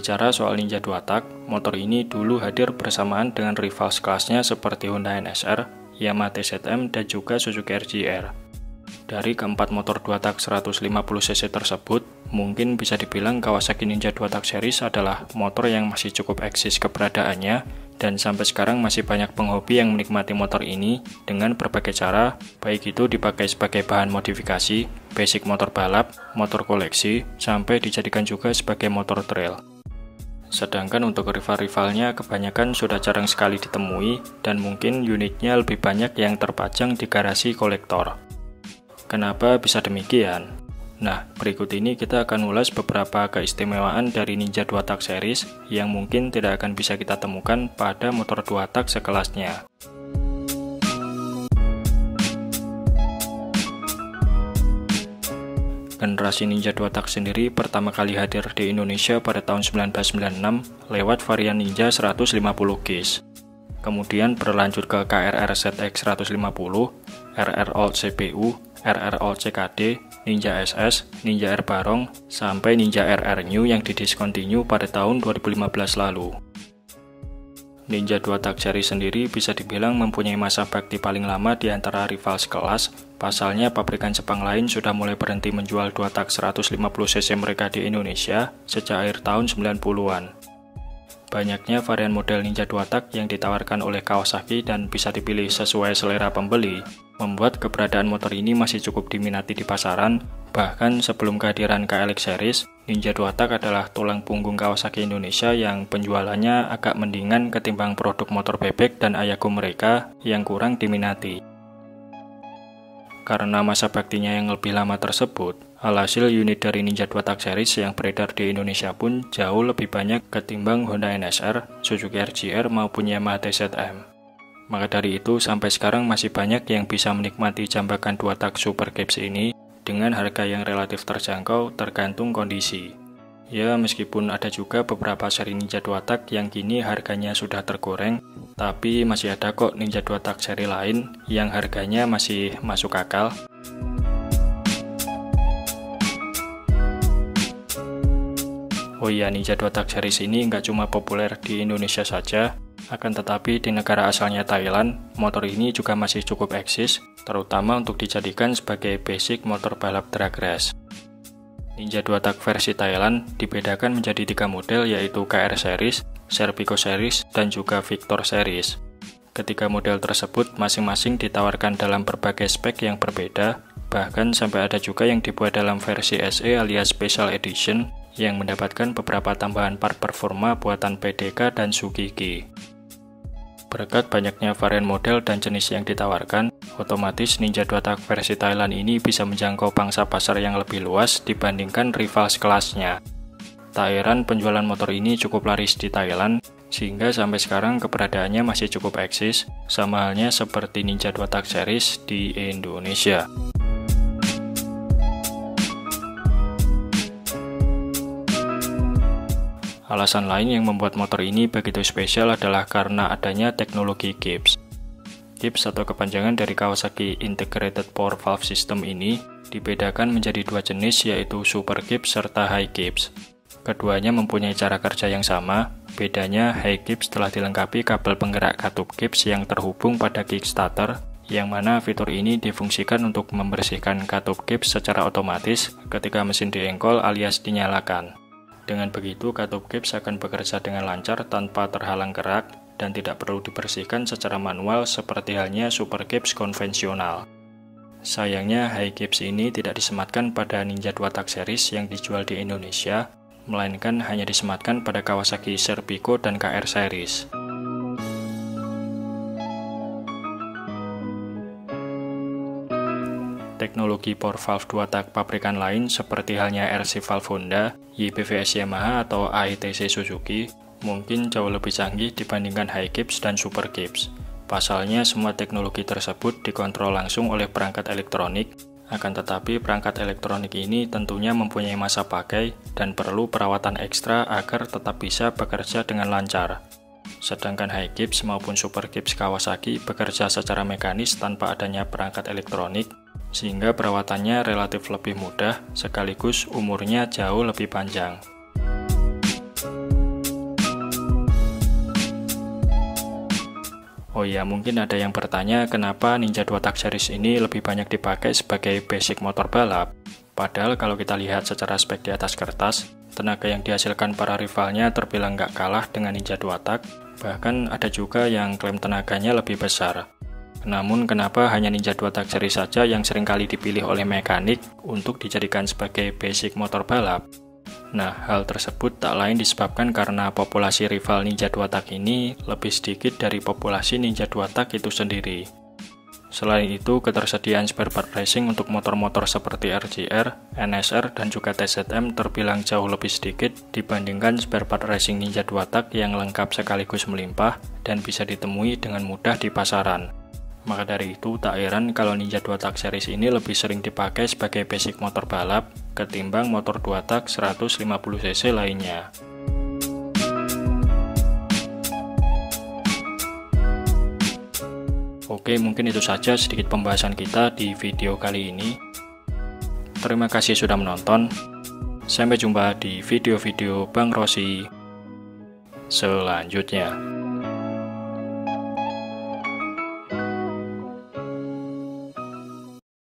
Berbicara soal Ninja 2 tak, motor ini dulu hadir bersamaan dengan rival sekelasnya seperti Honda NSR, Yamaha TZM, dan juga Suzuki RGR. Dari keempat motor 2 tak 150cc tersebut, mungkin bisa dibilang Kawasaki Ninja 2 tak series adalah motor yang masih cukup eksis keberadaannya, dan sampai sekarang masih banyak penghobi yang menikmati motor ini dengan berbagai cara, baik itu dipakai sebagai bahan modifikasi, basic motor balap, motor koleksi, sampai dijadikan juga sebagai motor trail. Sedangkan untuk rival-rivalnya kebanyakan sudah jarang sekali ditemui dan mungkin unitnya lebih banyak yang terpajang di garasi kolektor. Kenapa bisa demikian? Nah, berikut ini kita akan ulas beberapa keistimewaan dari Ninja 2 tak series yang mungkin tidak akan bisa kita temukan pada motor 2 tak sekelasnya. Generasi Ninja 2 tak sendiri pertama kali hadir di Indonesia pada tahun 1996 lewat varian Ninja 150 case. Kemudian berlanjut ke KRR ZX 150, RR Old CPU, RR Old CKD, Ninja SS, Ninja R Barong, sampai Ninja RR New yang didiscontinue pada tahun 2015 lalu. Ninja 2 tak seri sendiri bisa dibilang mempunyai masa bakti paling lama di antara rival sekelas. Pasalnya pabrikan Jepang lain sudah mulai berhenti menjual 2 tak 150cc mereka di Indonesia sejak akhir tahun 90-an. Banyaknya varian model Ninja 2 tak yang ditawarkan oleh Kawasaki dan bisa dipilih sesuai selera pembeli, membuat keberadaan motor ini masih cukup diminati di pasaran. Bahkan sebelum kehadiran KLX series, Ninja 2 tak adalah tulang punggung Kawasaki Indonesia yang penjualannya agak mendingan ketimbang produk motor bebek dan Ayako mereka yang kurang diminati. Karena masa baktinya yang lebih lama tersebut, alhasil unit dari Ninja 2 tak series yang beredar di Indonesia pun jauh lebih banyak ketimbang Honda NSR, Suzuki RGR maupun Yamaha TZM. Maka dari itu sampai sekarang masih banyak yang bisa menikmati jambakan 2 tak Super Caps ini dengan harga yang relatif terjangkau tergantung kondisi. Ya, meskipun ada juga beberapa seri Ninja 2 tak yang kini harganya sudah tergoreng, tapi masih ada kok Ninja 2 tak seri lain yang harganya masih masuk akal. Oh iya, Ninja 2 tak series ini nggak cuma populer di Indonesia saja, akan tetapi di negara asalnya Thailand, motor ini juga masih cukup eksis, terutama untuk dijadikan sebagai basic motor balap drag race. Ninja 2 tak versi Thailand dibedakan menjadi 3 model yaitu KR series, Serpico series, dan juga Victor series. Ketiga model tersebut masing-masing ditawarkan dalam berbagai spek yang berbeda, bahkan sampai ada juga yang dibuat dalam versi SE alias Special Edition yang mendapatkan beberapa tambahan part performa buatan PDK dan Sukiki. Berkat banyaknya varian model dan jenis yang ditawarkan, otomatis Ninja 2 tak versi Thailand ini bisa menjangkau pangsa pasar yang lebih luas dibandingkan rival sekelasnya. Tak heran penjualan motor ini cukup laris di Thailand, sehingga sampai sekarang keberadaannya masih cukup eksis, sama halnya seperti Ninja 2 tak series di Indonesia. Alasan lain yang membuat motor ini begitu spesial adalah karena adanya teknologi KIPS. KIPS atau kepanjangan dari Kawasaki Integrated Power Valve System ini dibedakan menjadi 2 jenis yaitu Super KIPS serta High KIPS. Keduanya mempunyai cara kerja yang sama, bedanya High KIPS telah dilengkapi kabel penggerak katup KIPS yang terhubung pada kickstarter, yang mana fitur ini difungsikan untuk membersihkan katup KIPS secara otomatis ketika mesin diengkol alias dinyalakan. Dengan begitu, katup KIPS akan bekerja dengan lancar tanpa terhalang gerak dan tidak perlu dibersihkan secara manual seperti halnya Super KIPS konvensional. Sayangnya, High KIPS ini tidak disematkan pada Ninja 2 tak series yang dijual di Indonesia, melainkan hanya disematkan pada Kawasaki Serpico dan KR series. Teknologi power valve 2 tak pabrikan lain seperti halnya RC valve Honda, YBVS Yamaha atau AITC Suzuki mungkin jauh lebih canggih dibandingkan High KIPS dan Super KIPS. Pasalnya semua teknologi tersebut dikontrol langsung oleh perangkat elektronik, akan tetapi perangkat elektronik ini tentunya mempunyai masa pakai dan perlu perawatan ekstra agar tetap bisa bekerja dengan lancar. Sedangkan High KIPS maupun Super KIPS Kawasaki bekerja secara mekanis tanpa adanya perangkat elektronik, sehingga perawatannya relatif lebih mudah sekaligus umurnya jauh lebih panjang. Oh ya, mungkin ada yang bertanya kenapa Ninja 2 Tak series ini lebih banyak dipakai sebagai basic motor balap. Padahal kalau kita lihat secara spek di atas kertas, tenaga yang dihasilkan para rivalnya terbilang nggak kalah dengan Ninja 2 Tak, bahkan ada juga yang klaim tenaganya lebih besar. Namun kenapa hanya Ninja 2 Tak series saja yang seringkali dipilih oleh mekanik untuk dijadikan sebagai basic motor balap? Nah, hal tersebut tak lain disebabkan karena populasi rival Ninja 2 Tak ini lebih sedikit dari populasi Ninja 2 Tak itu sendiri. Selain itu, ketersediaan spare part racing untuk motor-motor seperti RJR, NSR, dan juga TZM terbilang jauh lebih sedikit dibandingkan spare part racing Ninja 2 Tak yang lengkap sekaligus melimpah dan bisa ditemui dengan mudah di pasaran. Maka dari itu, tak heran kalau Ninja 2 Tak series ini lebih sering dipakai sebagai basic motor balap ketimbang motor 2 tak 150cc lainnya. Oke, mungkin itu saja sedikit pembahasan kita di video kali ini. Terima kasih sudah menonton. Sampai jumpa di video-video Bang Rossi selanjutnya.